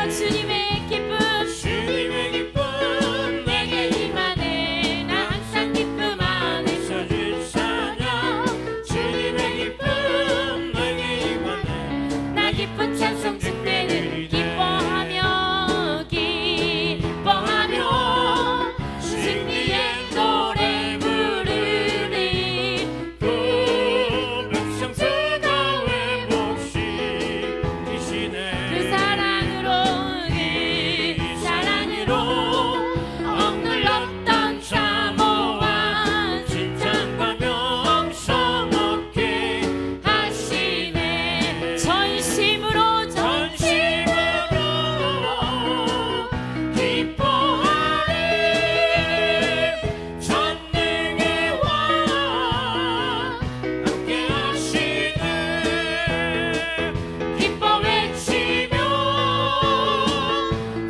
주님의 기쁨 내게 임하네. 나 항상 기쁨 안에 있어줄 찬양 주님의 기쁨 내게 임하네. 나 기쁜 찬송 주때를 기뻐하며 기뻐하며 승리의 노래 부르리. 그 백성수가 회복시키시네. 그 사랑으로 억눌렀던 사모와 칭찬과 명성 얻게 하시네. 전심으로 기뻐하리. 전능의 왕 함께 하시네. 기뻐 외치며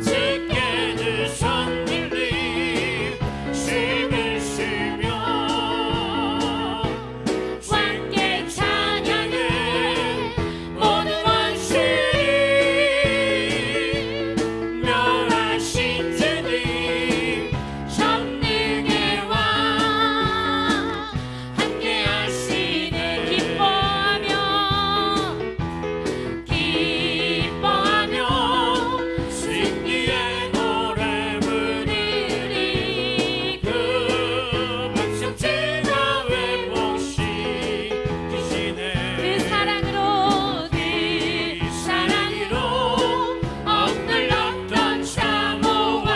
주께 늘 손들리 춤을 추며 왕께 찬양해. 모든 원수를 멸하신 주님 전능의 왕 함께 하시네. 기뻐하며 승리의 노래 부르리. 그 백성들과 회복시키시네. 그 사랑으로 억눌렀던 사모와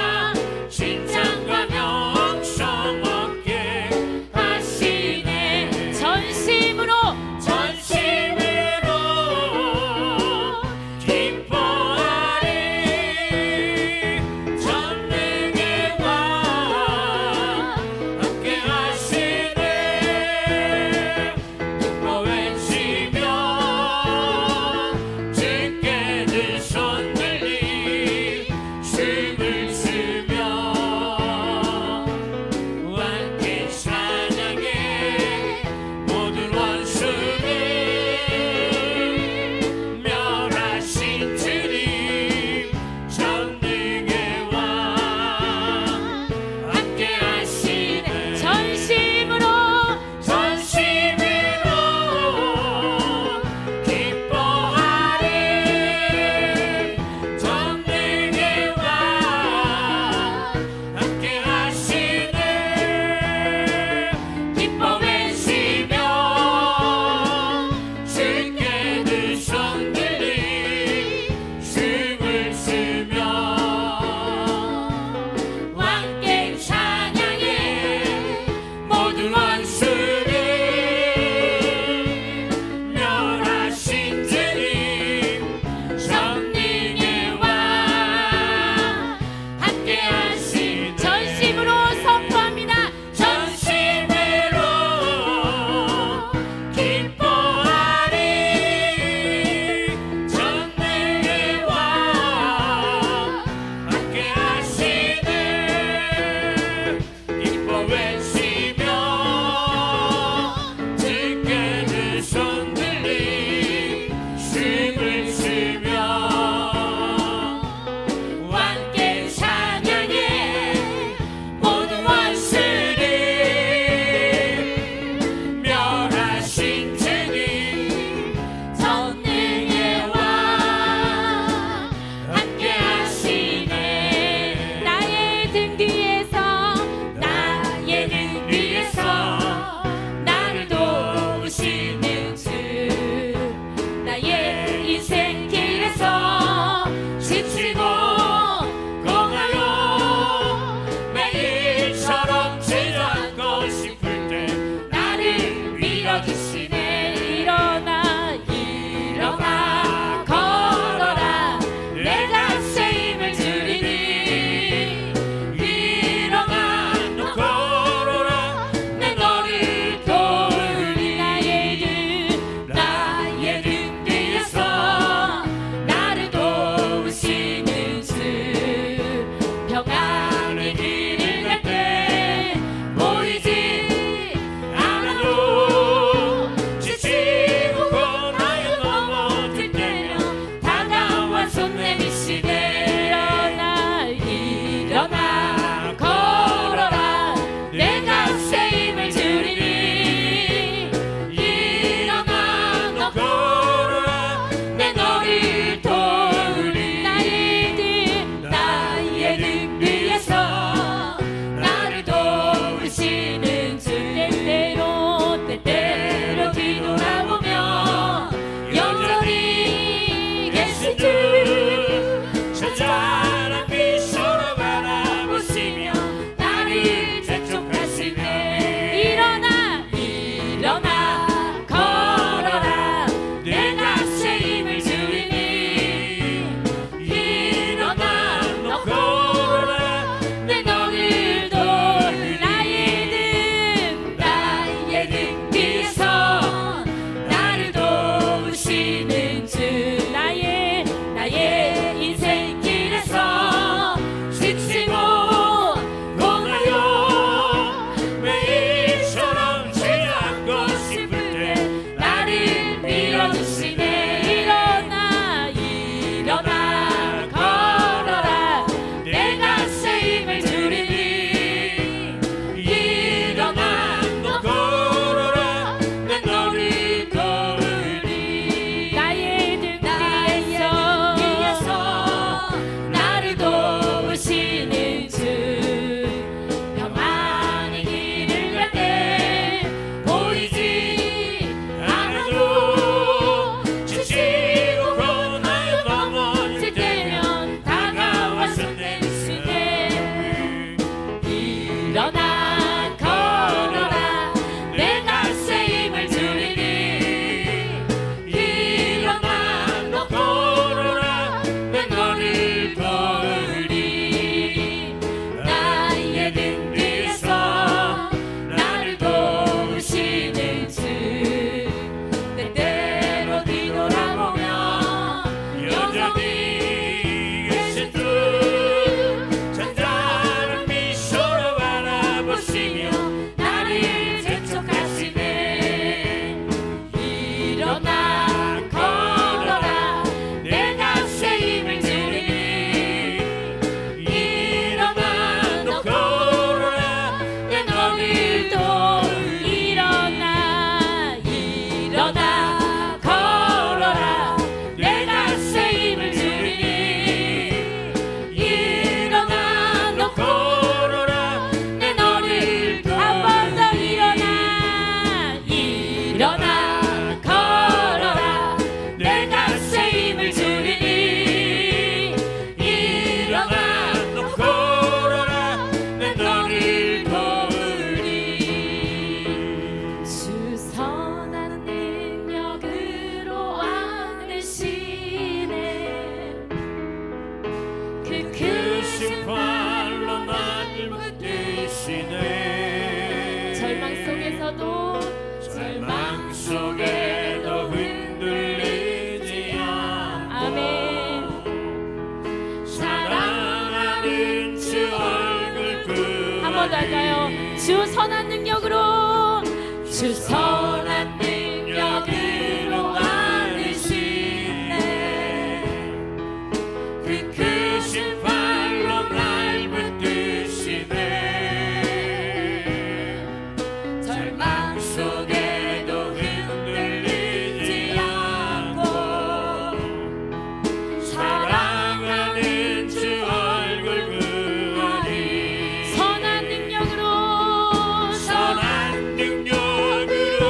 칭찬과 명성 얻게 하시네. 전심으로 기뻐하리. 전능의 왕 함께 하시네. 기뻐 외치며 주께 늘 손들리 춤을 추며 함께 찬양해. 모든 원수를 멸하신 주님 전능의 왕 함께 하시네. 전심으로 기뻐하리. 전능의 왕 함께 하시네. 기뻐 외치며 주께 늘 손들리 춤을 추며 왕께 찬양해. 모든 원수를 멸하신 주님 전능의 왕 함께 하시네. 전심으로 선포합니다. 전심으로 기뻐하리. 전능의 왕 함께 하시네. 기뻐 외치며 주께 늘 손들리 춤을 추며 왕께 찬양해. 모든 원수를 멸하신 주님 전능의 왕 함께 하시네. 나의 등 뒤에서 나를 도우시는 주. 나의 인생 길에서 지치고 공하여 매일처럼 주저앉고 싶을 때 나를 밀어주시네. 일어나 걸어라. 내가 새 힘을 주리니. 일어나 너 걸어라. 내 너를 도우리. 나의 등 뒤에서 나를 도우시는 잔잔한 미소로 바라보시며 나를 재촉하시네. 일어나 일어나 걸어라 내가 새 힘을 주리니. 일어나 너 걸어라 내 너를 도우리. 나의 등 뒤에서 나를 도우시는 주. 나의 인생길에서 지치고 고나요 매일처럼 지나고 싶을 때 나를 밀어주시네. 일어나 걸어라 내가 새 힘을 주리니. 일어나 너 걸어라 내 너를 도우리. 나의 등 뒤에서 나를 도우시는 주. 평안의 길을 갈 때 보이지 않아도 지치고 고나요 넘어질 때면 다가와서 내미시네. 일어나 걸어라 내가 새 힘을 주리니. 일어나 너 걸어라 내 너를 도우리. 나의 등 뒤에서 나를 도우시는 주. 때때로 뒤돌아보며 여전히 계신 주 잔잔한 미소로 바라보시며 나를 재촉하시네. 일어나 걸어라 내가 새 힘을 주리니. 일어나 너 걸어라 내 너를 도우리. 일어나 걸어라 내가 새 힘을 주리니. 일어나 너 걸어라 내 너를 한 번 더 도우리. 일어나 걸어라 내가 새 힘을 주리니. 일어나 너 걸어라 내 너를 도우리. 주 선한 능력으로 안으시네. 그 크신 팔로 나를 붙드시네. 절망 속에서도 흔들리지 않고 아멘. 사랑하는 주 얼굴 그 한 번 더 할까요? 주 선한 능력으로 주 선한 능력으로 안으시네. 그 크신 팔로 날 붙드시네. 절망 속에도 흔들리지 않고 사랑하는 주 얼굴 그리. 선한 능력으로 선한 능력으로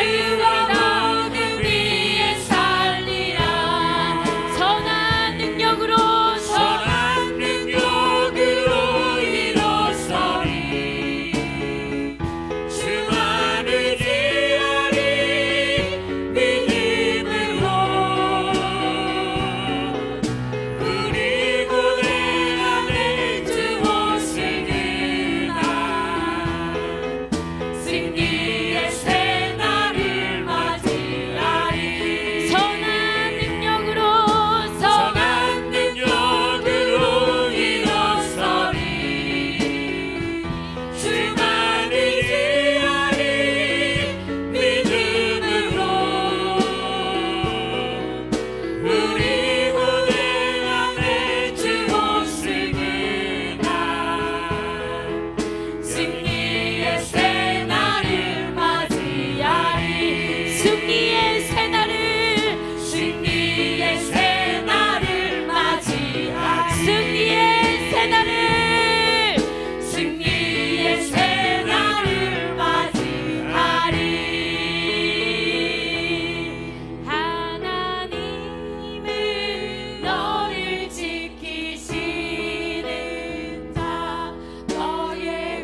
있습니다. 그 위에 살리라. 선한 능력으로 선한 능력으로 일어서리 주만 의지하리 믿음으로 우리 고대함의 주 옷을 그나 승리의 새날을 맞이하리 선한 능력으로 선한 능력으로 일어서리 주만 의지하리 믿음으로 우리 고대함의 주 옷을 그나 승리의 새날을 맞이하리 승리의 새날을 승리의 새날을 맞이하리 승리의 새날을 승리의 새날을 맞이하리 하나님은 너를 지키시는 자 너의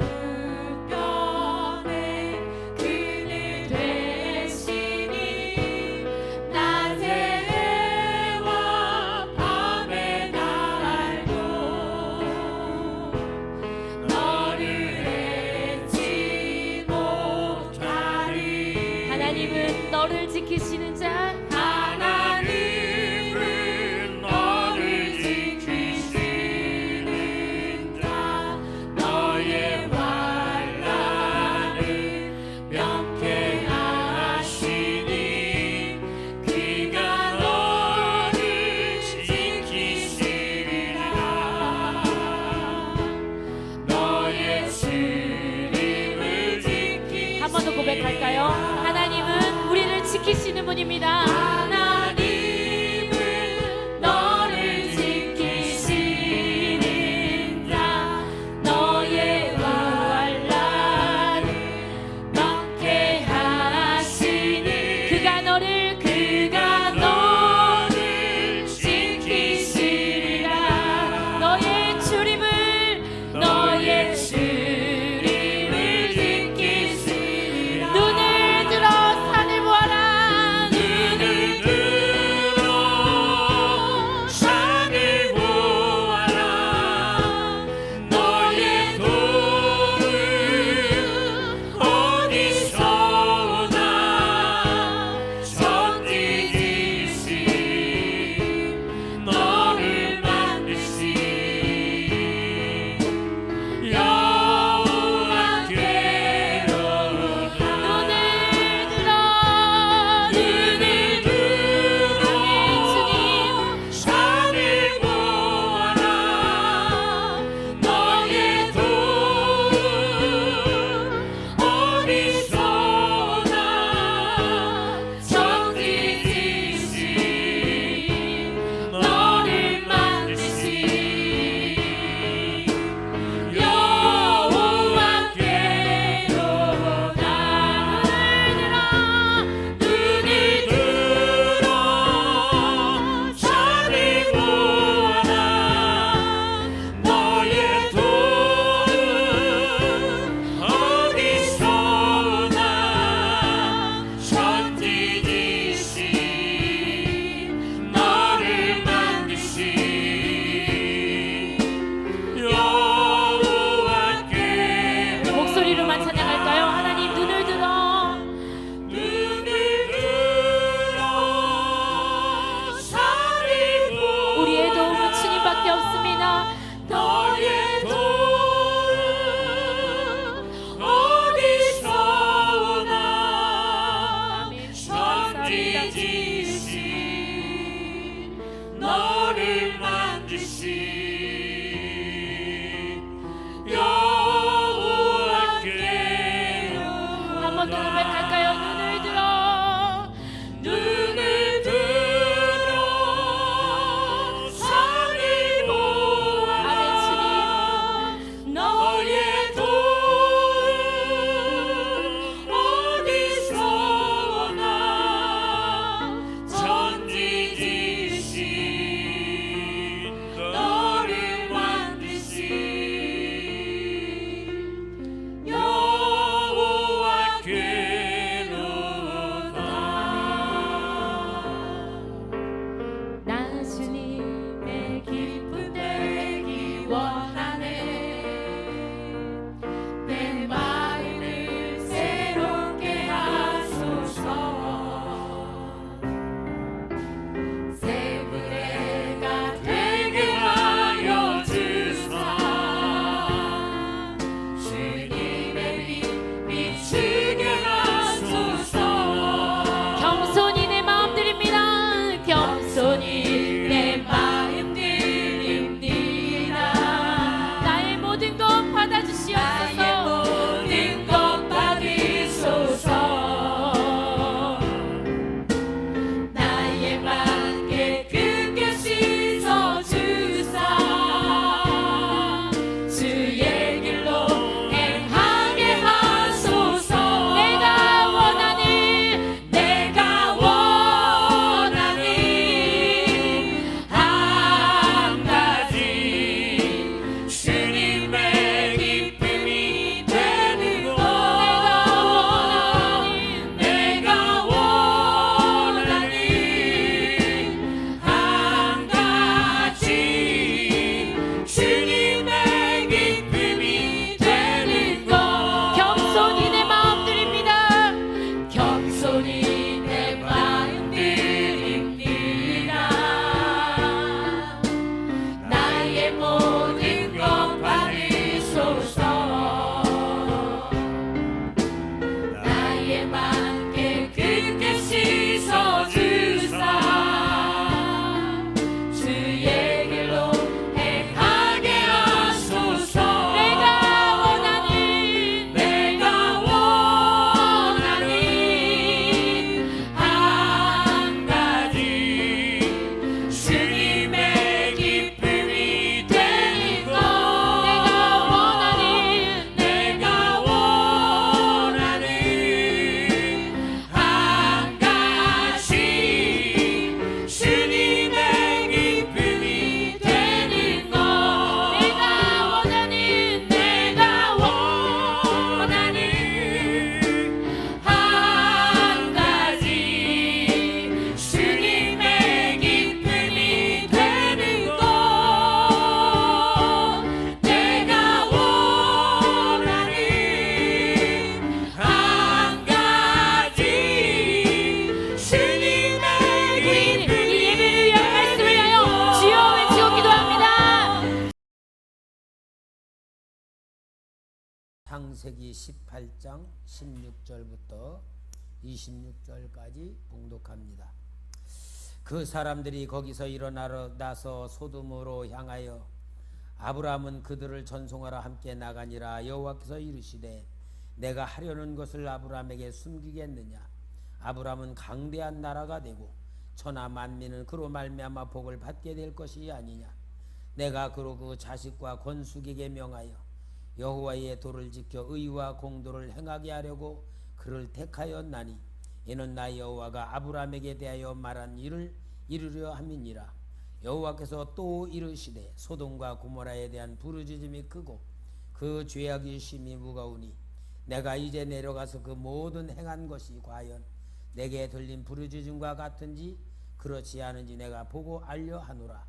우편에 그늘 되시니 낮의 해와 밤의 날도 너를 잊지 못하리. 하나님은 너를 지키시는 자 하나님은 너를 지키시는 자 너의 환난을 명쾌하시니 그가 너를 지키시리라 너의 스림을 지키시리라 한 번 더 고백할까요? 하나님은 우리를 지키시는 분입니다. 하나님은 너를 지키시는 자 너의 환난을 명쾌하시니 그가 너를 지키시리라 너의 출입을 너의 스림을 지키시리라 눈을 들어 산을 보아라. 눈을 들어 산을 보아라 너의 도움은 어디서 오나 선지지신 너를 만드신 여호와께로다 눈을 들어 산을 보아라 너의 도움은 어디서 오나 선지지신 너를 만드신 여호와께로다 눈을 들어 산을 보아라 너의 도움은 어디서 오나 선지지신 너를 만드신 여호와께로다 목소리로만 찬양할까요? 하나님 눈을 들어 눈을 들어 산을 보아라 우리의 도움은 주님밖에 없습니다. 너의 도움은 어디서 오나 선지지신 너를 만드신 여호와께로다 한 번 더 고백할까요? 눈을 들어 눈을 들어 산을 보아라 아멘 주님. 너의 도움은 어디서 창세기 18장 16절부터 26절까지 봉독합니다. 그 사람들이 거기서 일어나서 소돔으로 향하여 아브라함은 그들을 전송하러 함께 나가니라. 여호와께서 이르시되 내가 하려는 것을 아브라함에게 숨기겠느냐. 아브라함은 강대한 나라가 되고 천하 만민은 그로 말미암아 복을 받게 될 것이 아니냐. 내가 그로 그 자식과 건숙에게 명하여 여호와의 도를 지켜 의와 공도를 행하게 하려고 그를 택하였나니 이는 나 여호와가 아브라함에게 대하여 말한 일을 이루려 함이니라. 여호와께서 또 이르시되 소돔과 고모라에 대한 부르짖음이 크고 그 죄악이 심히 무거우니 내가 이제 내려가서 그 모든 행한 것이 과연 내게 들린 부르짖음과 같은지 그렇지 않은지 내가 보고 알려 하노라.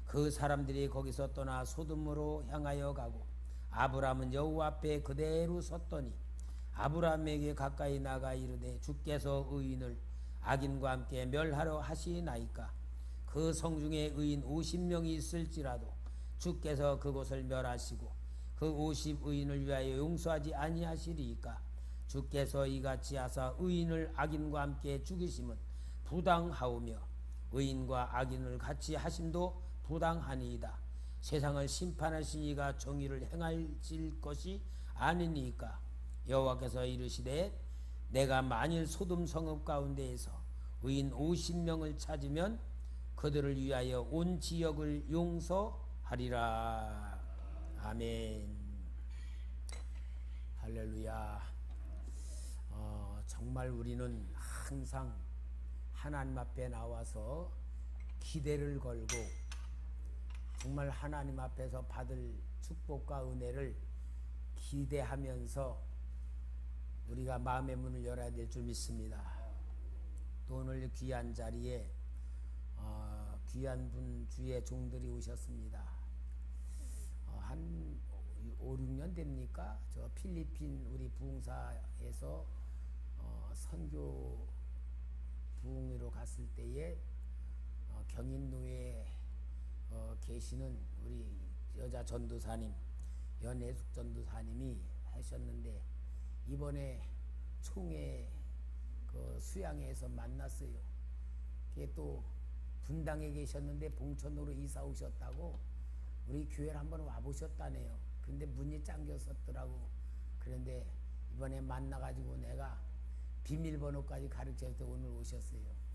그 사람들이 거기서 떠나 소돔으로 향하여 가고 아브라함은 여호와 앞에 그대로 섰더니 아브라함에게 가까이 나가 이르되 주께서 의인을 악인과 함께 멸하려 하시나이까. 그 성중에 의인 50명이 있을지라도 주께서 그곳을 멸하시고 그 50의인을 위하여 용서하지 아니하시리이까. 주께서 이같이 하사 의인을 악인과 함께 죽이심은 부당하오며 의인과 악인을 같이 하심도 부당하니이다. 세상을 심판하신 이가 정의를 행하실 것이 아니니까. 여호와께서 이르시되 내가 만일 소돔 성읍 가운데에서 의인 50명을 찾으면 그들을 위하여 온 지역을 용서하리라. 아멘. 할렐루야. 정말 우리는 항상 하나님 앞에 나와서 기대를 걸고 정말 하나님 앞에서 받을 축복과 은혜를 기대하면서 우리가 마음의 문을 열어야 될 줄 믿습니다. 또 오늘 귀한 자리에 귀한 분 주의 종들이 오셨습니다. 한 5, 6년 됩니까? 저 필리핀 우리 부흥사에서 선교 부흥회로 갔을 때에 경인로에 계시는 우리 여자 전도사님 연혜숙 전도사님이 하셨는데 이번에 총회 그 수양회에서 만났어요. 그게 또 분당에 계셨는데 봉천으로 이사 오셨다고 우리 교회를 한번 와보셨다네요. 근데 문이 잠겼었더라고. 그런데 이번에 만나가지고 내가 비밀번호까지 가르쳐서 오늘 오셨어요.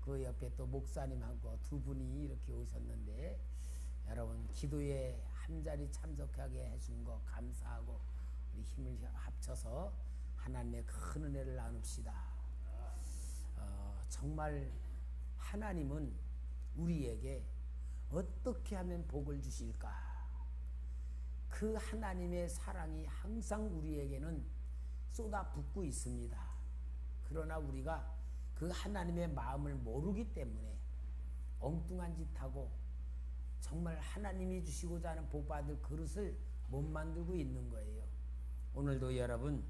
그 옆에 또 목사님하고 두 분이 이렇게 오셨는데 여러분 기도에 한 자리 참석하게 해준 거 감사하고 우리 힘을 합쳐서 하나님의 큰 은혜를 나눕시다. 정말 하나님은 우리에게 어떻게 하면 복을 주실까? 그 하나님의 사랑이 항상 우리에게는 쏟아붓고 있습니다. 그러나 우리가 그 하나님의 마음을 모르기 때문에 엉뚱한 짓하고 정말 하나님이 주시고자 하는 복받을 그릇을 못 만들고 있는 거예요. 오늘도 여러분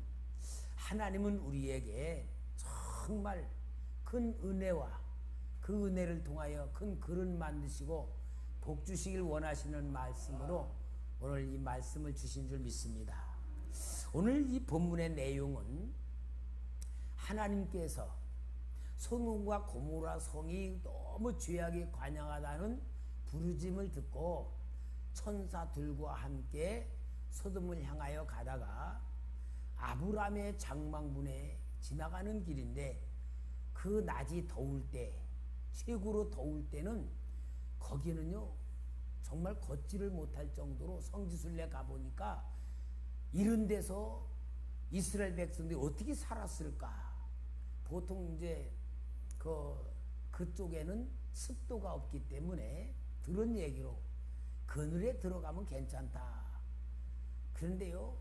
하나님은 우리에게 정말 큰 은혜와 그 은혜를 통하여 큰 그릇 만드시고 복 주시길 원하시는 말씀으로 오늘 이 말씀을 주신 줄 믿습니다. 오늘 이 본문의 내용은 하나님께서 소돔과 고모라 성이 너무 죄악이 관영하다는 부르짐을 듣고 천사들과 함께 소돔을 향하여 가다가 아브라함의 장막문에 지나가는 길인데 그 낮이 더울 때 최고로 더울 때는 거기는요 정말 걷지를 못할 정도로 성지순례 가보니까 이런 데서 이스라엘 백성들이 어떻게 살았을까. 보통 이제 그쪽에는 습도가 없기 때문에 들은 얘기로 그늘에 들어가면 괜찮다. 그런데요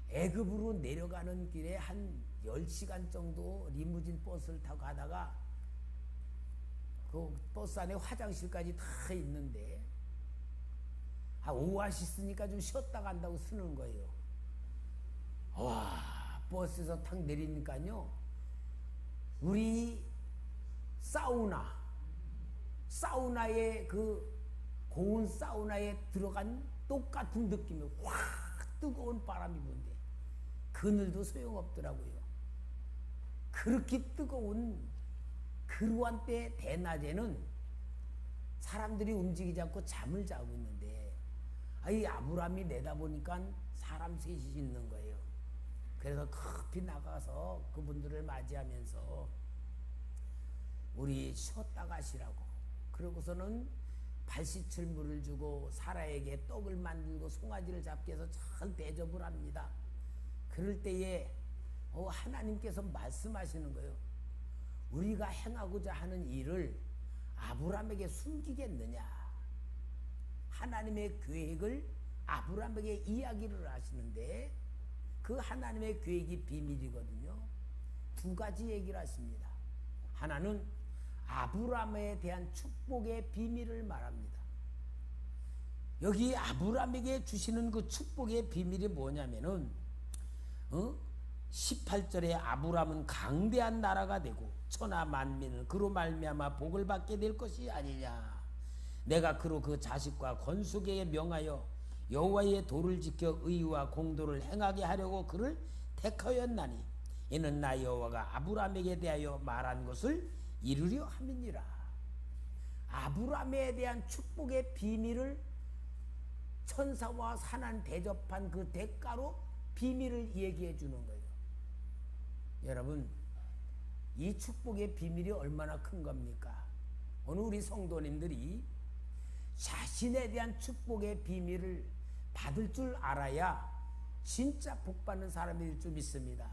애굽으로 내려가는 길에 한 10시간 정도 리무진 버스를 타고 가다가 그 버스 안에 화장실까지 다 있는데 오아시스니까 좀 쉬었다 간다고 쓰는 거예요. 와, 버스에서 탁 내리니까요 우리 사우나에 그 고온 사우나에 들어간 똑같은 느낌이 확 뜨거운 바람이 부는데 그늘도 소용없더라고요. 그렇게 뜨거운 그러한 때 대낮에는 사람들이 움직이지 않고 잠을 자고 있는데 이 아브라함이 내다보니까 사람 셋이 있는 거예요. 그래서 급히 나가서 그분들을 맞이하면서 우리 쉬었다 가시라고, 그러고서는 발시칠물을 주고 사라에게 떡을 만들고 송아지를 잡게 해서 잘 대접을 합니다. 그럴 때에 하나님께서 말씀하시는 거예요. 우리가 행하고자 하는 일을 아브라함에게 숨기겠느냐. 하나님의 계획을 아브라함에게 이야기를 하시는데 그 하나님의 계획이 비밀이거든요. 두 가지 얘기를 하십니다. 하나는 아브라함에 대한 축복의 비밀을 말합니다. 여기 아브라함에게 주시는 그 축복의 비밀이 뭐냐면은 18절에 아브라함은 강대한 나라가 되고 천하 만민을 그로 말미암아 복을 받게 될 것이 아니냐. 내가 그로 그 자식과 건수계에 명하여 여호와의 도를 지켜 의와 공도를 행하게 하려고 그를 택하였나니 이는 나 여호와가 아브라함에게 대하여 말한 것을 이루려 함이니라. 아브라함에 대한 축복의 비밀을 천사와 산한 대접한 그 대가로 비밀을 얘기해 주는 거예요. 여러분, 이 축복의 비밀이 얼마나 큰 겁니까? 오늘 우리 성도님들이 자신에 대한 축복의 비밀을 받을 줄 알아야 진짜 복 받는 사람이 될 줄 믿습니다.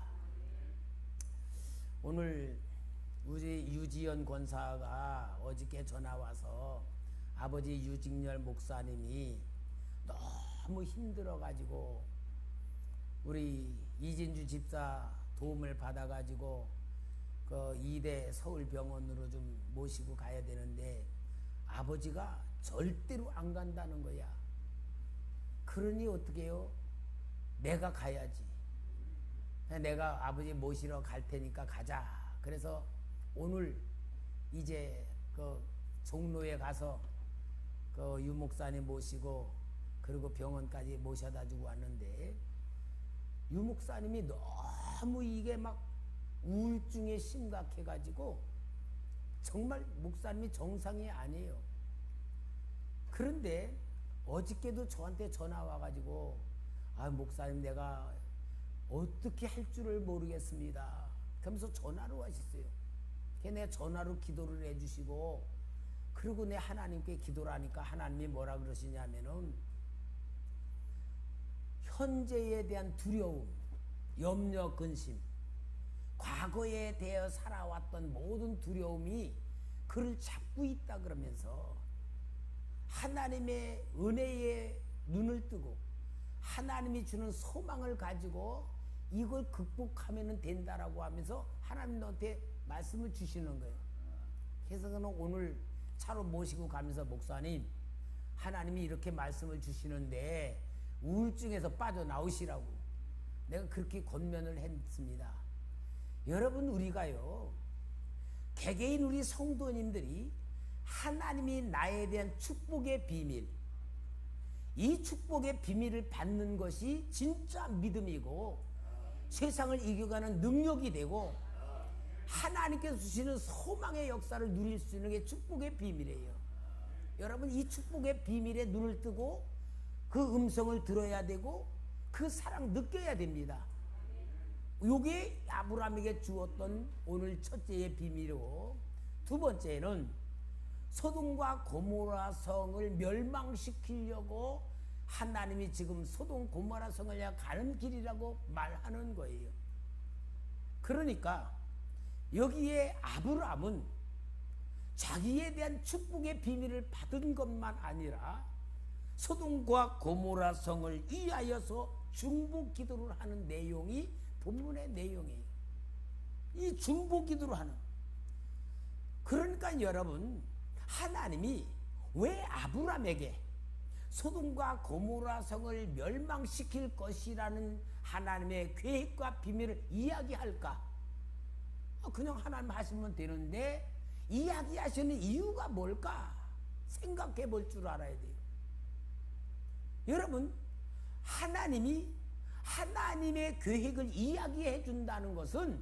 오늘 우리 유지연 권사가 어저께 전화 와서 아버지 유직열 목사님이 너무 힘들어 가지고 우리 이진주 집사 도움을 받아 가지고 그 이대 서울병원으로 좀 모시고 가야 되는데 아버지가 절대로 안 간다는 거야. 그러니 어떻게 해요? 내가 가야지. 내가 아버지 모시러 갈 테니까 가자. 그래서 오늘 이제 그 종로에 가서 그 유 목사님 모시고 그리고 병원까지 모셔다 주고 왔는데 유 목사님이 너무 이게 막 우울증에 심각해 가지고 정말 목사님이 정상이 아니에요. 그런데 어저께도 저한테 전화 와가지고 목사님 내가 어떻게 할 줄을 모르겠습니다. 그러면서 전화로 하셨어요. 내가 전화로 기도를 해주시고 그리고 내 하나님께 기도를 하니까 하나님이 뭐라 그러시냐면은 현재에 대한 두려움, 염려, 근심, 과거에 대해 살아왔던 모든 두려움이 그를 잡고 있다 그러면서 하나님의 은혜에 눈을 뜨고 하나님이 주는 소망을 가지고 이걸 극복하면 된다라고 하면서 하나님 너한테 말씀을 주시는 거예요. 그래서 저는 오늘 차로 모시고 가면서 목사님 하나님이 이렇게 말씀을 주시는데 우울증에서 빠져나오시라고 내가 그렇게 권면을 했습니다. 여러분 우리가요 개개인 우리 성도님들이 하나님이 나에 대한 축복의 비밀, 이 축복의 비밀을 받는 것이 진짜 믿음이고 세상을 이겨가는 능력이 되고 하나님께서 주시는 소망의 역사를 누릴 수 있는 게 축복의 비밀이에요. 여러분 이 축복의 비밀에 눈을 뜨고 그 음성을 들어야 되고 그 사랑 느껴야 됩니다. 이게 아브라함에게 주었던 오늘 첫째의 비밀이고 두 번째는 소돔과 고모라 성을 멸망시키려고 하나님이 지금 소돔 고모라 성을 향해 가는 길이라고 말하는 거예요. 그러니까 여기에 아브라함은 자기에 대한 축복의 비밀을 받은 것만 아니라 소돔과 고모라 성을 위하여서 중보 기도를 하는 내용이 본문의 내용이에요. 이 중보 기도를 하는. 그러니까 여러분 하나님이 왜 아브라함에게 소돔과 고모라 성을 멸망시킬 것이라는 하나님의 계획과 비밀을 이야기할까? 그냥 하나님 하시면 되는데 이야기하시는 이유가 뭘까? 생각해 볼 줄 알아야 돼요. 여러분 하나님이 하나님의 계획을 이야기해 준다는 것은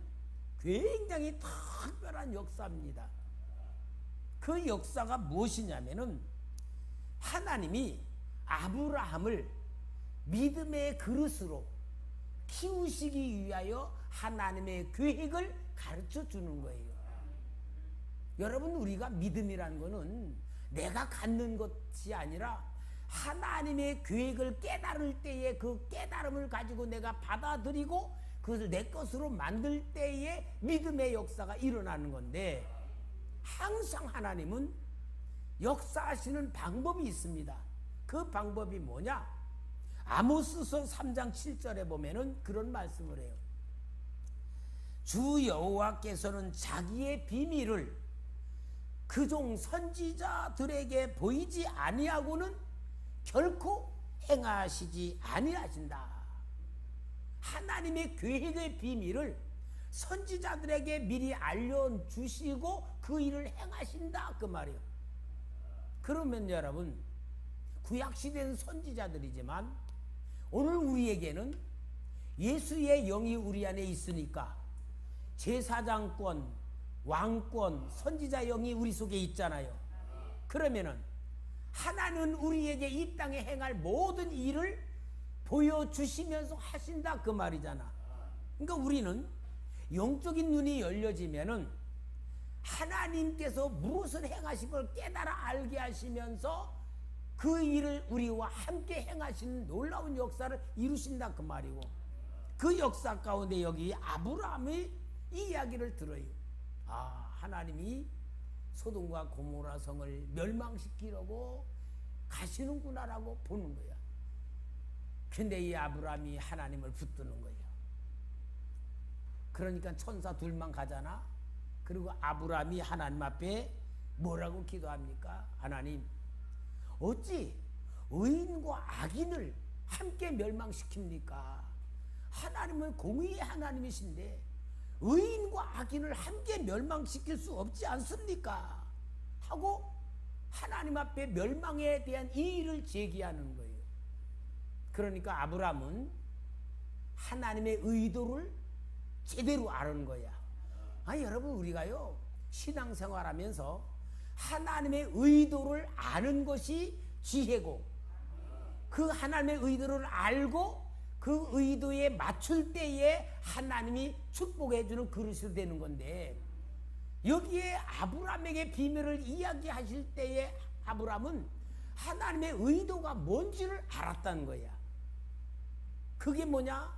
굉장히 특별한 역사입니다. 그 역사가 무엇이냐면은 하나님이 아브라함을 믿음의 그릇으로 키우시기 위하여 하나님의 계획을 가르쳐 주는 거예요. 여러분, 우리가 믿음이라는 것은 내가 갖는 것이 아니라 하나님의 계획을 깨달을 때에 그 깨달음을 가지고 내가 받아들이고 그것을 내 것으로 만들 때에 믿음의 역사가 일어나는 건데, 항상 하나님은 역사하시는 방법이 있습니다. 그 방법이 뭐냐? 아모스서 3장 7절에 보면은 그런 말씀을 해요. 주 여호와께서는 자기의 비밀을 그종 선지자들에게 보이지 아니하고는 결코 행하시지 아니하신다. 하나님의 계획의 비밀을 선지자들에게 미리 알려주시고 그 일을 행하신다, 그 말이에요. 그러면 여러분, 구약시대는 선지자들이지만 오늘 우리에게는 예수의 영이 우리 안에 있으니까 제사장권, 왕권, 선지자 영이 우리 속에 있잖아요. 그러면은 하나님은 우리에게 이 땅에 행할 모든 일을 보여주시면서 하신다, 그 말이잖아. 그러니까 우리는 영적인 눈이 열려지면은 하나님께서 무엇을 행하신 걸 깨달아 알게 하시면서 그 일을 우리와 함께 행하시는 놀라운 역사를 이루신다, 그 말이고, 그 역사 가운데 여기 아브라함의 이 이야기를 들어요. 아, 하나님이 소돔과 고모라 성을 멸망시키려고 가시는구나라고 보는 거야. 근데 이 아브라함이 하나님을 붙드는 거예요. 그러니까 천사 둘만 가잖아. 그리고 아브라함이 하나님 앞에 뭐라고 기도합니까? 하나님, 어찌 의인과 악인을 함께 멸망시킵니까? 하나님은 공의의 하나님이신데 의인과 악인을 함께 멸망시킬 수 없지 않습니까? 하고 하나님 앞에 멸망에 대한 이의를 제기하는 거예요. 그러니까 아브라함은 하나님의 의도를 제대로 아는 거야. 아니, 여러분, 우리가요 신앙생활하면서 하나님의 의도를 아는 것이 지혜고, 그 하나님의 의도를 알고 그 의도에 맞출 때에 하나님이 축복해 주는 그릇이 되는 건데, 여기에 아브라함에게 비밀을 이야기하실 때에 아브라함은 하나님의 의도가 뭔지를 알았다는 거야. 그게 뭐냐?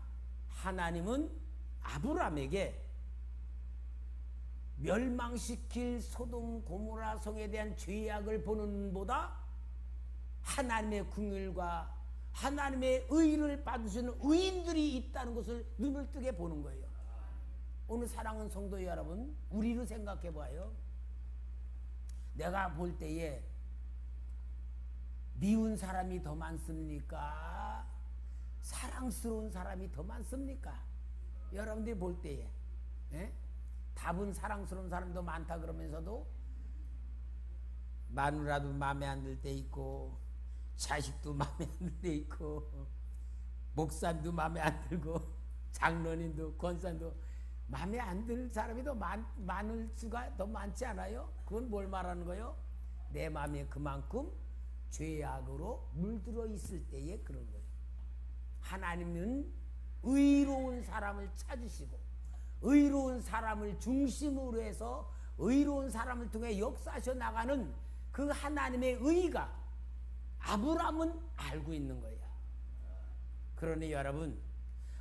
하나님은 아브라함에게 멸망시킬 소돔 고모라 성에 대한 죄악을 보는 보다 하나님의 긍휼과 하나님의 의를 받으시는 의인들이 있다는 것을 눈을 뜨게 보는 거예요. 오늘 사랑하는 성도 여러분, 우리를 생각해 봐요. 내가 볼 때에 미운 사람이 더 많습니까? 사랑스러운 사람이 더 많습니까? 여러분들이 볼 때에 답은 사랑스러운 사람도 많다 그러면서도 마누라도 마음에 안 들 때 있고, 자식도 마음에 안 들 때 있고, 목사님도 마음에 안 들고, 장로님도 권사님도 마음에 안 들 사람이 더 많을 수가 더 많지 않아요? 그건 뭘 말하는 거예요? 내 마음에 그만큼 죄악으로 물들어 있을 때에 그런 거예요. 하나님은 의로운 사람을 찾으시고 의로운 사람을 중심으로 해서 의로운 사람을 통해 역사하셔 나가는 그 하나님의 의가 아브라함은 알고 있는 거야. 그러니 여러분,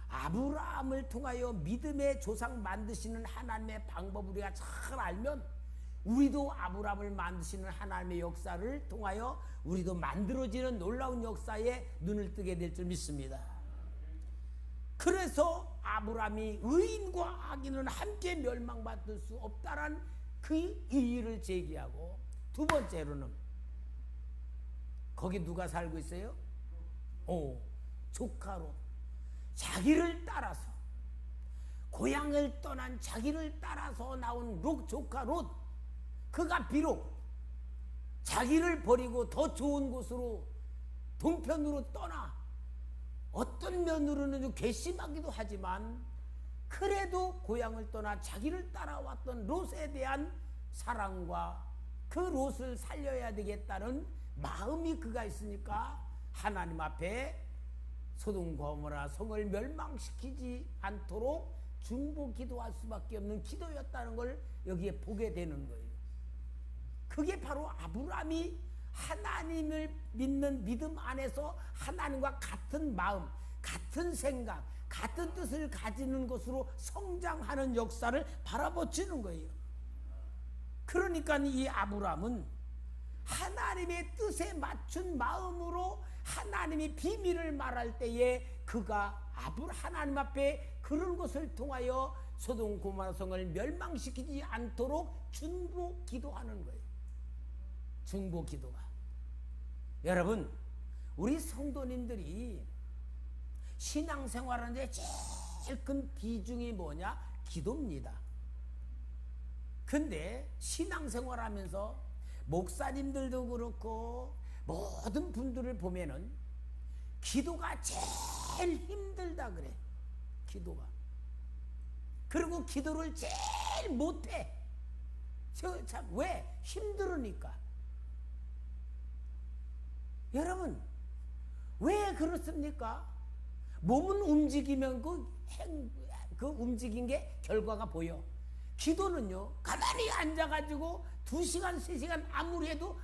아브라함을 통하여 믿음의 조상 만드시는 하나님의 방법을 우리가 잘 알면 우리도 아브라함을 만드시는 하나님의 역사를 통하여 우리도 만들어지는 놀라운 역사에 눈을 뜨게 될 줄 믿습니다. 그래서 아브라함이 의인과 악인은 함께 멸망받을 수 없다란 그 이의를 제기하고, 두 번째로는 거기 누가 살고 있어요? 조카 롯. 자기를 따라서, 고향을 떠난 자기를 따라서 나온 조카 롯. 그가 비록 자기를 버리고 더 좋은 곳으로 동편으로 떠나 어떤 면으로는 좀 괘씸하기도 하지만 그래도 고향을 떠나 자기를 따라왔던 롯에 대한 사랑과 그 롯을 살려야 되겠다는 마음이 그가 있으니까 하나님 앞에 소돔 고모라 성을 멸망시키지 않도록 중보 기도할 수밖에 없는 기도였다는 걸 여기에 보게 되는 거예요. 그게 바로 아브라함이 하나님을 믿는 믿음 안에서 하나님과 같은 마음, 같은 생각, 같은 뜻을 가지는 것으로 성장하는 역사를 바라보치는 거예요. 그러니까 이 아브라함은 하나님의 뜻에 맞춘 마음으로 하나님이 비밀을 말할 때에 그가 하나님 앞에 그런 것을 통하여 소돔 고모라 성을 멸망시키지 않도록 중보 기도하는 거예요. 중보 기도가. 여러분, 우리 성도님들이 신앙생활하는데 제일 큰 비중이 뭐냐? 기도입니다. 근데 신앙생활하면서 목사님들도 그렇고 모든 분들을 보면은 기도가 제일 힘들다 그래. 기도가. 그리고 기도를 제일 못해. 참 왜? 힘들으니까. 여러분, 왜 그렇습니까? 몸은 움직이면 그 움직인 게 결과가 보여. 기도는요, 가만히 앉아가지고 2시간, 3시간 아무리 해도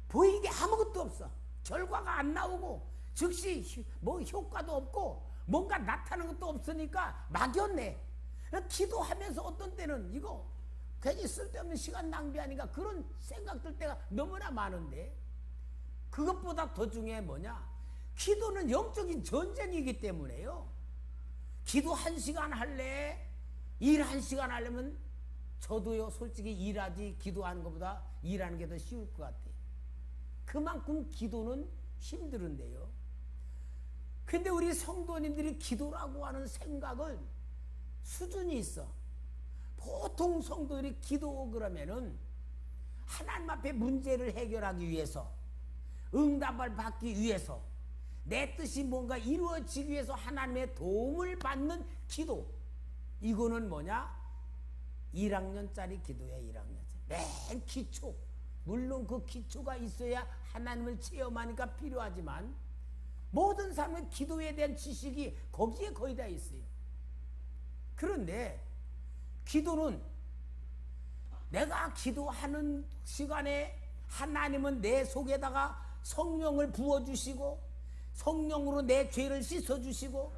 보이는 게 아무것도 없어. 결과가 안 나오고, 즉시 뭐 효과도 없고, 뭔가 나타나는 것도 없으니까 막연해. 기도하면서 어떤 때는 이거 괜히 쓸데없는 시간 낭비하니까 그런 생각 들 때가 너무나 많은데, 그것보다 더 중요한 뭐냐? 기도는 영적인 전쟁이기 때문에요. 기도 1시간 할래? 일 1시간 하려면 저도요, 솔직히 일하지 기도하는 것보다 일하는 게 더 쉬울 것 같아요. 그만큼 기도는 힘들은데요. 근데 우리 성도님들이 기도라고 하는 생각은 수준이 있어. 보통 성도들이 기도 그러면은 하나님 앞에 문제를 해결하기 위해서, 응답을 받기 위해서, 내 뜻이 뭔가 이루어지기 위해서 하나님의 도움을 받는 기도. 이거는 뭐냐? 1학년짜리 기도야. 1학년짜리. 맨 기초. 물론 그 기초가 있어야 하나님을 체험하니까 필요하지만 모든 사람은 기도에 대한 지식이 거기에 거의 다 있어요. 그런데 기도는 내가 기도하는 시간에 하나님은 내 속에다가 성령을 부어주시고 성령으로 내 죄를 씻어주시고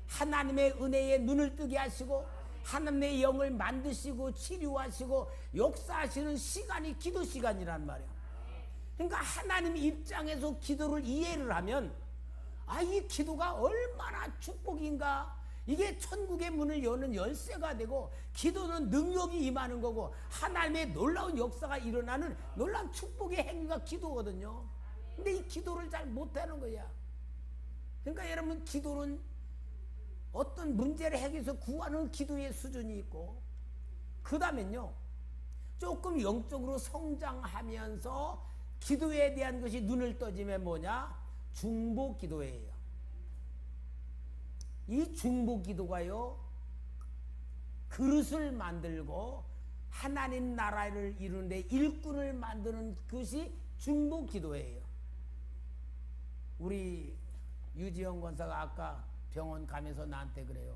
하나님의 은혜에 눈을 뜨게 하시고 하나님의 영을 만드시고 치료하시고 역사하시는 시간이 기도 시간이란 말이야. 그러니까 하나님 입장에서 기도를 이해를 하면 이 기도가 얼마나 축복인가. 이게 천국의 문을 여는 열쇠가 되고 기도는 능력이 임하는 거고 하나님의 놀라운 역사가 일어나는 놀라운 축복의 행위가 기도거든요. 근데 이 기도를 잘 못하는 거야. 그러니까 여러분, 기도는 어떤 문제를 해결해서 구하는 기도의 수준이 있고, 그 다음엔요, 조금 영적으로 성장하면서 기도에 대한 것이 눈을 떠지면 뭐냐? 중보 기도예요. 이 중보 기도가요, 그릇을 만들고 하나님 나라를 이루는데 일꾼을 만드는 것이 중보 기도예요. 우리 유지영 권사가 아까 병원 가면서 나한테 그래요.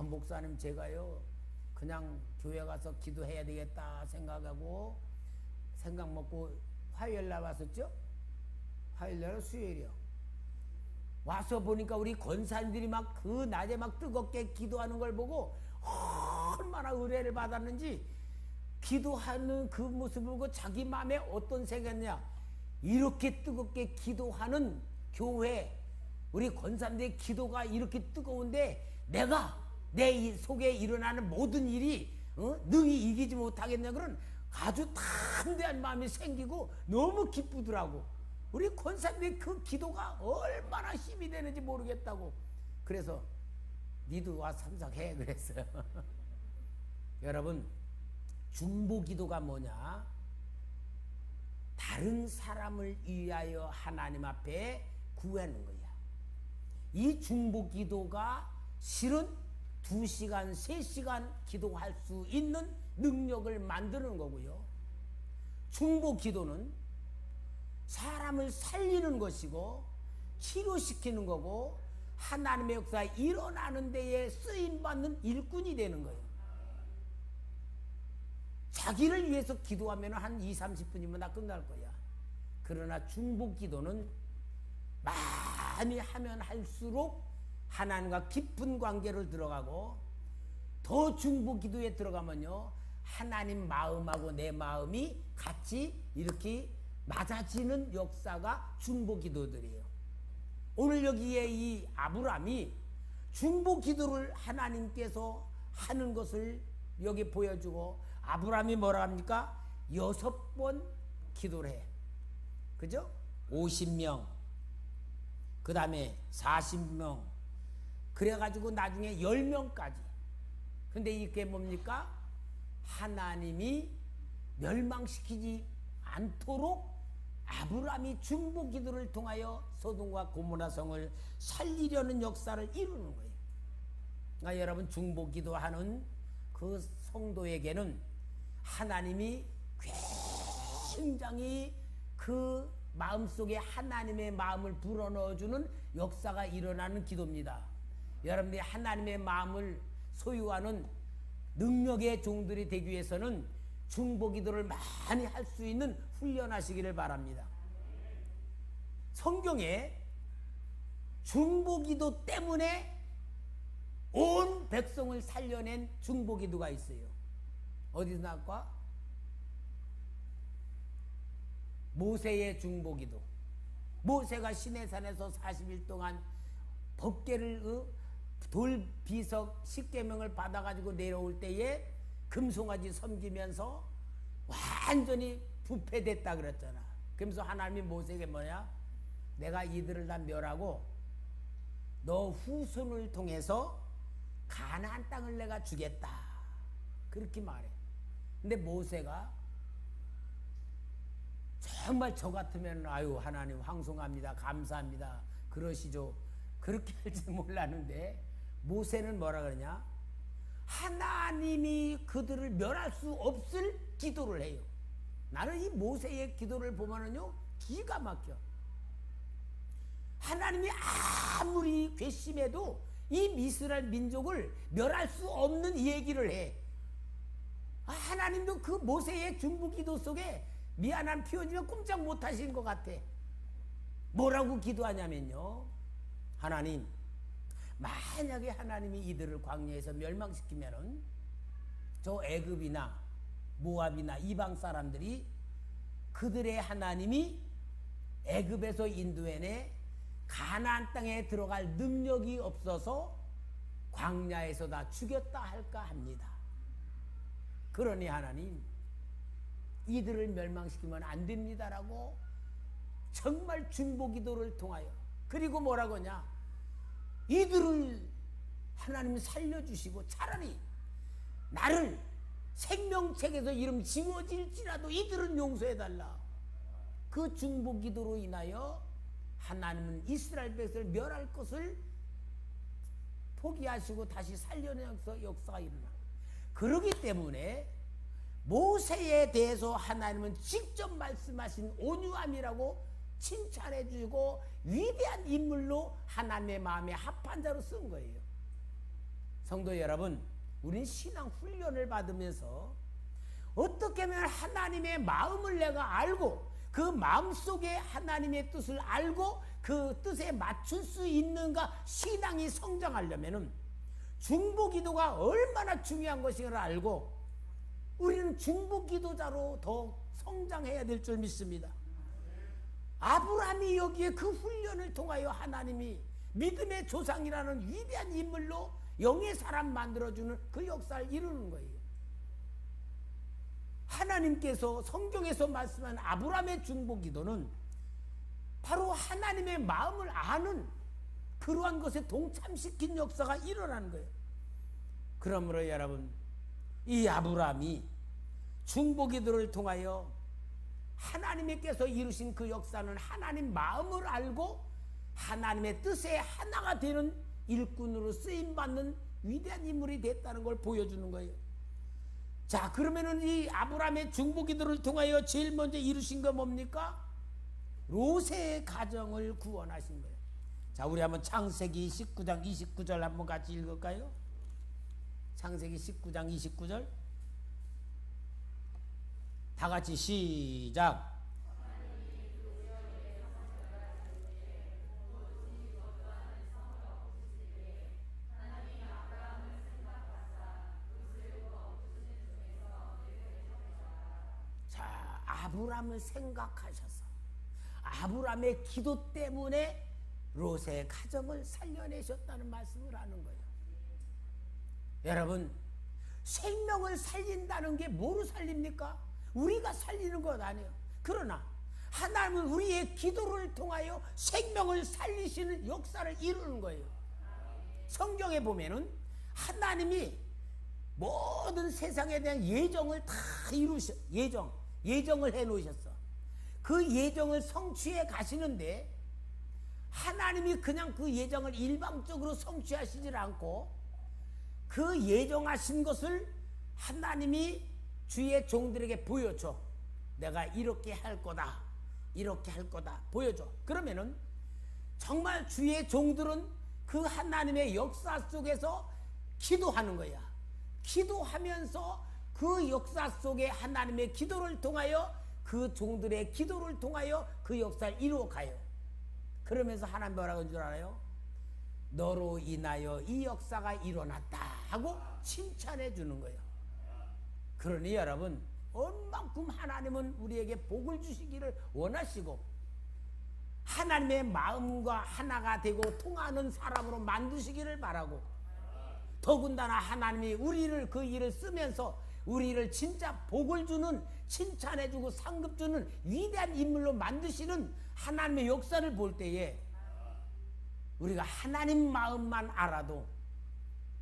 목사님, 제가요 그냥 교회 가서 기도해야 되겠다 생각하고 생각 먹고 화요일날 왔었죠. 화요일날 수요일이요. 와서 보니까 우리 권사님들이 막 그 낮에 막 뜨겁게 기도하는 걸 보고 얼마나 은혜를 받았는지, 기도하는 그 모습을 보고 자기 마음에 어떤 생각이냐, 이렇게 뜨겁게 기도하는 교회, 우리 권사님들의 기도가 이렇게 뜨거운데 내가 내 속에 일어나는 모든 일이 능히 이기지 못하겠냐, 그런 아주 담대한 마음이 생기고 너무 기쁘더라고. 우리 권사님의 그 기도가 얼마나 힘이 되는지 모르겠다고. 그래서 니도 와 참석해 그랬어요. 여러분, 중보 기도가 뭐냐? 다른 사람을 위하여 하나님 앞에 구하는 거야. 이 중보 기도가 실은 2시간, 3시간 기도할 수 있는 능력을 만드는 거고요. 중보 기도는 사람을 살리는 것이고 치료시키는 거고 하나님의 역사가 일어나는 데에 쓰임받는 일꾼이 되는 거예요. 자기를 위해서 기도하면 한 20-30분이면 다 끝날 거야. 그러나 중보 기도는 많이 하면 할수록 하나님과 깊은 관계를 들어가고 더 중보 기도에 들어가면요 하나님 마음하고 내 마음이 같이 이렇게 맞아지는 역사가 중보 기도들이에요. 오늘 여기에 이 아브라함이 중보 기도를 하나님께서 하는 것을 여기 보여주고 아브라함이 뭐라 합니까? 6번 기도를 해. 그죠? 50명 그 다음에 40명 그래가지고 나중에 10명까지. 근데 이게 뭡니까? 하나님이 멸망시키지 않도록 아브라함이 중보 기도를 통하여 소돔과 고모라 성을 살리려는 역사를 이루는 거예요. 그러니까 여러분 중보 기도하는 그 성도에게는 하나님이 굉장히 그 마음속에 하나님의 마음을 불어넣어주는 역사가 일어나는 기도입니다. 여러분들이 하나님의 마음을 소유하는 능력의 종들이 되기 위해서는 중보 기도를 많이 할 수 있는 훈련하시기를 바랍니다. 성경에 중보 기도 때문에 온 백성을 살려낸 중보 기도가 있어요. 어디서 나올까? 모세의 중보 기도. 모세가 시내산에서 40일 동안 법궤를 돌비석 10계명을 받아가지고 내려올 때에 금송아지 섬기면서 완전히 부패됐다 그랬잖아. 그러면서 하나님이 모세에게 뭐냐? 내가 이들을 다 멸하고 너 후손을 통해서 가나안 땅을 내가 주겠다. 그렇게 말해. 근데 모세가 정말 저 같으면 아유 하나님 황송합니다. 감사합니다. 그러시죠. 그렇게 할 줄 몰랐는데 모세는 뭐라 그러냐? 하나님이 그들을 멸할 수 없을 기도를 해요. 나는 이 모세의 기도를 보면은요 기가 막혀. 하나님이 아무리 괘씸해도 이 이스라엘 민족을 멸할 수 없는 얘기를 해. 하나님도 그 모세의 중보 기도 속에 미안한 표현이면 꼼짝 못하신 것 같아. 뭐라고 기도하냐면요, 하나님 만약에 하나님이 이들을 광야에서 멸망시키면은 저 애굽이나 모압이나 이방 사람들이 그들의 하나님이 애굽에서 인도해내 가나안 땅에 들어갈 능력이 없어서 광야에서 다 죽였다 할까 합니다. 그러니 하나님 이들을 멸망시키면 안 됩니다라고 정말 중보 기도를 통하여, 그리고 뭐라고 하냐, 이들을 하나님이 살려주시고 차라리 나를 생명책에서 이름 지워질지라도 이들은 용서해달라. 그 중보 기도로 인하여 하나님은 이스라엘 백성을 멸할 것을 포기하시고 다시 살려낸 역사가 일어나. 그러기 때문에 모세에 대해서 하나님은 직접 말씀하신 온유함이라고 칭찬해 주고 위대한 인물로 하나님의 마음에 합한 자로 쓴 거예요. 성도 여러분, 우린 신앙 훈련을 받으면서 어떻게 하면 하나님의 마음을 내가 알고 그 마음속에 하나님의 뜻을 알고 그 뜻에 맞출 수 있는가, 신앙이 성장하려면 중보 기도가 얼마나 중요한 것인가를 알고 우리는 중보 기도자로 더 성장해야 될 줄 믿습니다. 아브라함이 여기에 그 훈련을 통하여 하나님이 믿음의 조상이라는 위대한 인물로 영의 사람 만들어주는 그 역사를 이루는 거예요. 하나님께서 성경에서 말씀한 아브라함의 중보 기도는 바로 하나님의 마음을 아는 그러한 것에 동참시킨 역사가 일어나는 거예요. 그러므로 여러분, 이 아브라함이 중보 기도를 통하여 하나님께서 이루신 그 역사는 하나님 마음을 알고 하나님의 뜻에 하나가 되는 일꾼으로 쓰임받는 위대한 인물이 됐다는 걸 보여주는 거예요. 자, 그러면은 이 아브라함의 중보기도를 통하여 제일 먼저 이루신 거 뭡니까? 롯의 가정을 구원하신 거예요. 자, 우리 한번 창세기 19장 29절 한번 같이 읽을까요? 창세기 19장 29절 다 같이 시작. 자, 아브라함을 생각하셔서 아브라함의 기도 때문에 롯의 가정을 살려내셨다는 말씀을 하는 거예요. 여러분, 생명을 살린다는 게 뭐로 살립니까? 우리가 살리는 것 아니에요. 그러나 하나님은 우리의 기도를 통하여 생명을 살리시는 역사를 이루는 거예요. 성경에 보면은 하나님이 모든 세상에 대한 예정을 다 예정을 해 놓으셨어. 그 예정을 성취해 가시는데 하나님이 그냥 그 예정을 일방적으로 성취하시질 않고 그 예정하신 것을 하나님이 주의 종들에게 보여줘. 내가 이렇게 할 거다. 이렇게 할 거다. 보여줘. 그러면은 정말 주의 종들은 그 하나님의 역사 속에서 기도하는 거야. 기도하면서 그 역사 속에 하나님의 기도를 통하여 그 종들의 기도를 통하여 그 역사를 이루어가요. 그러면서 하나님 뭐라고 하는 줄 알아요? 너로 인하여 이 역사가 일어났다 하고 칭찬해 주는 거예요. 그러니 여러분, 얼만큼 하나님은 우리에게 복을 주시기를 원하시고 하나님의 마음과 하나가 되고 통하는 사람으로 만드시기를 바라고, 더군다나 하나님이 우리를 그 일을 쓰면서 우리를 진짜 복을 주는, 칭찬해 주고 상급 주는 위대한 인물로 만드시는 하나님의 역사를 볼 때에 우리가 하나님 마음만 알아도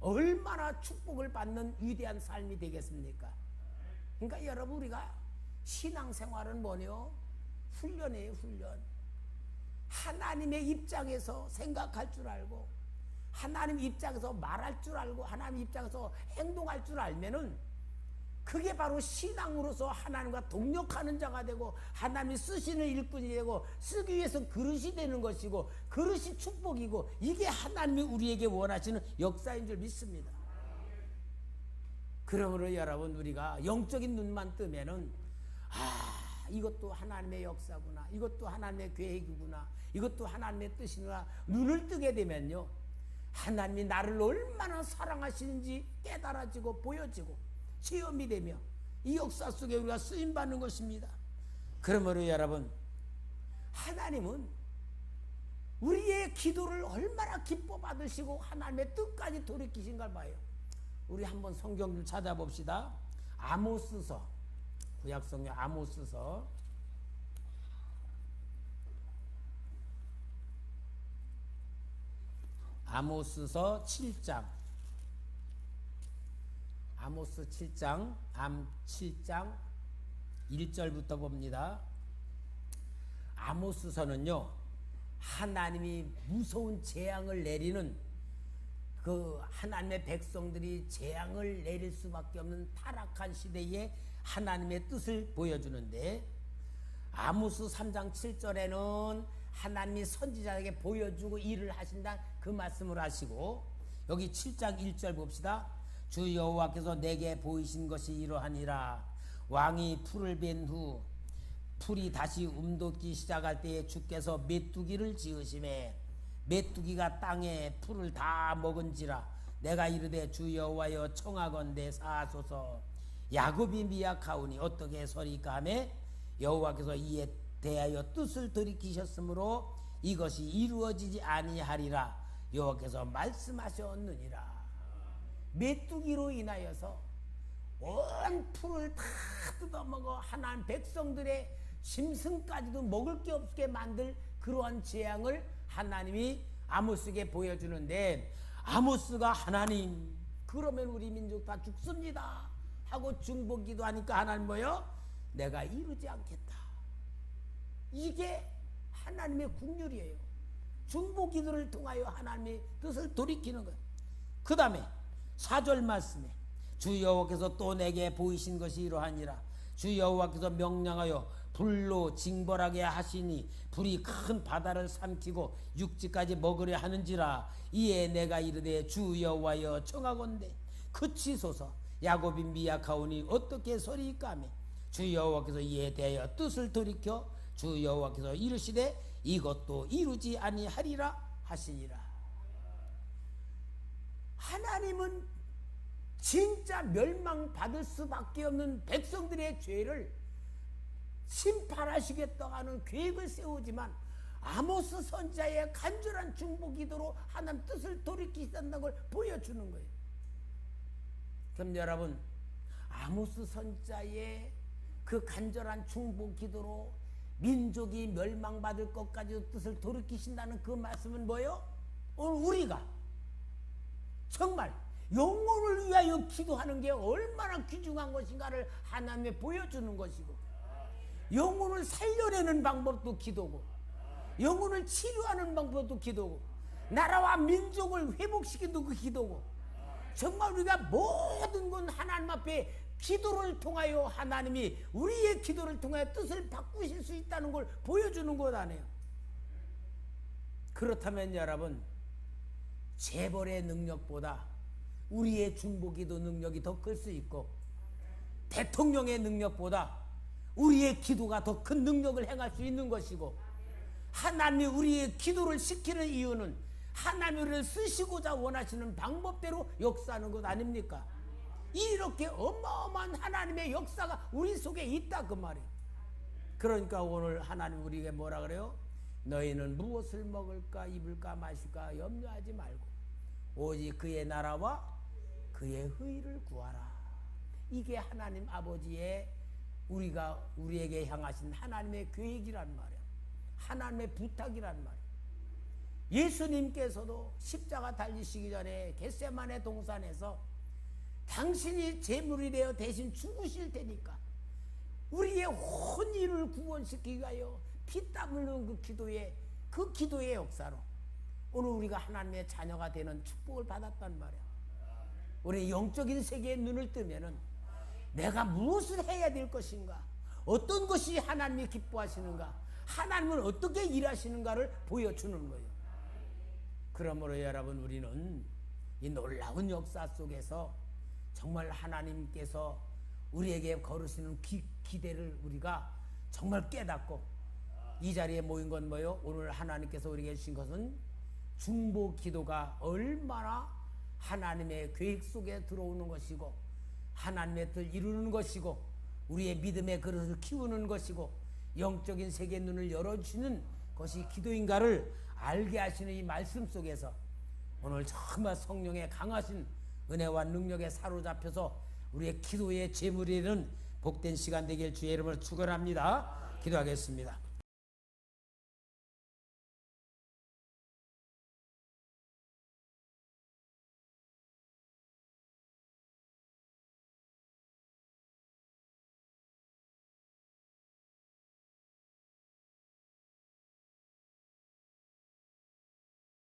얼마나 축복을 받는 위대한 삶이 되겠습니까? 그러니까 여러분, 우리가 신앙생활은 뭐냐? 훈련이에요, 훈련. 하나님의 입장에서 생각할 줄 알고 하나님 입장에서 말할 줄 알고 하나님 입장에서 행동할 줄 알면은 그게 바로 신앙으로서 하나님과 동력하는 자가 되고 하나님이 쓰시는 일꾼이 되고 쓰기 위해서 그릇이 되는 것이고 그릇이 축복이고, 이게 하나님이 우리에게 원하시는 역사인 줄 믿습니다. 그러므로 여러분, 우리가 영적인 눈만 뜨면은 이것도 하나님의 역사구나, 이것도 하나님의 계획이구나, 이것도 하나님의 뜻이구나 눈을 뜨게 되면요, 하나님이 나를 얼마나 사랑하시는지 깨달아지고 보여지고 체험이 되며 이 역사 속에 우리가 쓰임받는 것입니다. 그러므로 여러분, 하나님은 우리의 기도를 얼마나 기뻐 받으시고 하나님의 뜻까지 돌이키신 걸 봐요. 우리 한번 성경 좀 찾아봅시다. 아모스서, 구약성경 아모스서 아모스서 7장, 아모스 7장, 7장 1절부터 봅니다. 아모스서는요, 하나님이 무서운 재앙을 내리는, 그 하나님의 백성들이 재앙을 내릴 수밖에 없는 타락한 시대에 하나님의 뜻을 보여주는데, 아모스 3장 7절에는 하나님이 선지자에게 보여주고 일을 하신다 그 말씀을 하시고, 여기 7장 1절 봅시다. 주 여호와께서 내게 보이신 것이 이러하니라. 왕이 풀을 벤 후 풀이 다시 움돋기 시작할 때에 주께서 메뚜기를 지으심에 메뚜기가 땅에 풀을 다 먹은지라. 내가 이르되 주 여호와여 청하건대 사하소서. 야곱이 미약하오니 어떻게 서리까 하며 여호와께서 이에 대하여 뜻을 돌이키셨으므로 이것이 이루어지지 아니하리라 여호와께서 말씀하셨느니라. 메뚜기로 인하여서 온 풀을 다 뜯어먹어 하나님 백성들의 짐승까지도 먹을 게 없게 만들 그러한 재앙을 하나님이 아모스에게 보여주는데, 아모스가 하나님, 그러면 우리 민족 다 죽습니다 하고 중보기도 하니까 하나님 뭐요? 내가 이루지 않겠다. 이게 하나님의 국률이에요. 중보 기도를 통하여 하나님의 뜻을 돌이키는 거예요. 그 다음에 4절 말씀에 주 여호와께서 또 내게 보이신 것이 이러하니라. 주 여호와께서 명령하여 불로 징벌하게 하시니 불이 큰 바다를 삼키고 육지까지 먹으려 하는지라. 이에 내가 이르되 주 여호와여 청하건대 그치소서. 야곱이 미약하오니 어떻게 소리까매. 주 여호와께서 이에 대하여 뜻을 돌이켜 주 여호와께서 이르시되 이것도 이루지 아니하리라 하시니라. 하나님은 진짜 멸망받을 수밖에 없는 백성들의 죄를 심판하시겠다고 하는 계획을 세우지만 아모스 선지자의 간절한 중보 기도로 하나님 뜻을 돌이키신다는 걸 보여주는 거예요. 그럼 여러분, 아모스 선지자의 그 간절한 중보 기도로 민족이 멸망받을 것까지도 뜻을 돌이키신다는 그 말씀은 뭐예요? 오늘 우리가 정말 영혼을 위하여 기도하는 게 얼마나 귀중한 것인가를 하나님에 보여주는 것이고, 영혼을 살려내는 방법도 기도고, 영혼을 치료하는 방법도 기도고, 나라와 민족을 회복시키는 그 기도고, 정말 우리가 모든 건 하나님 앞에 기도를 통하여 하나님이 우리의 기도를 통하여 뜻을 바꾸실 수 있다는 걸 보여주는 것 아니에요. 그렇다면 여러분, 재벌의 능력보다 우리의 중보기도 능력이 더 클 수 있고, 대통령의 능력보다 우리의 기도가 더 큰 능력을 행할 수 있는 것이고, 하나님이 우리의 기도를 시키는 이유는 하나님이 우리를 쓰시고자 원하시는 방법대로 역사하는 것 아닙니까? 이렇게 어마어마한 하나님의 역사가 우리 속에 있다 그 말이에요. 그러니까 오늘 하나님 우리에게 뭐라 그래요? 너희는 무엇을 먹을까 입을까 마실까 염려하지 말고 오직 그의 나라와 그의 의를 구하라. 이게 하나님 아버지의 우리에게 향하신 하나님의 계획이란 말이에요. 하나님의 부탁이란 말이에요. 예수님께서도 십자가 달리시기 전에 겟세마네 동산에서 당신이 제물이 되어 대신 죽으실 테니까 우리의 혼인을 구원시키기 위하여 피땀 흘리는 그 기도의 역사로 오늘 우리가 하나님의 자녀가 되는 축복을 받았단 말이야. 우리 영적인 세계에 눈을 뜨면은 내가 무엇을 해야 될 것인가, 어떤 것이 하나님이 기뻐하시는가, 하나님은 어떻게 일하시는가를 보여주는 거예요. 그러므로 여러분, 우리는 이 놀라운 역사 속에서 정말 하나님께서 우리에게 걸으시는 기대를 우리가 정말 깨닫고, 이 자리에 모인 건 뭐예요? 오늘 하나님께서 우리에게 주신 것은 중보 기도가 얼마나 하나님의 계획 속에 들어오는 것이고, 하나님의 뜻을 이루는 것이고, 우리의 믿음의 그릇을 키우는 것이고, 영적인 세계의 눈을 열어주시는 것이 기도인가를 알게 하시는 이 말씀 속에서 오늘 정말 성령의 강하신 은혜와 능력에 사로잡혀서 우리의 기도의 제물이 되는 복된 시간 되길 주의 이름으로 축원합니다. 기도하겠습니다.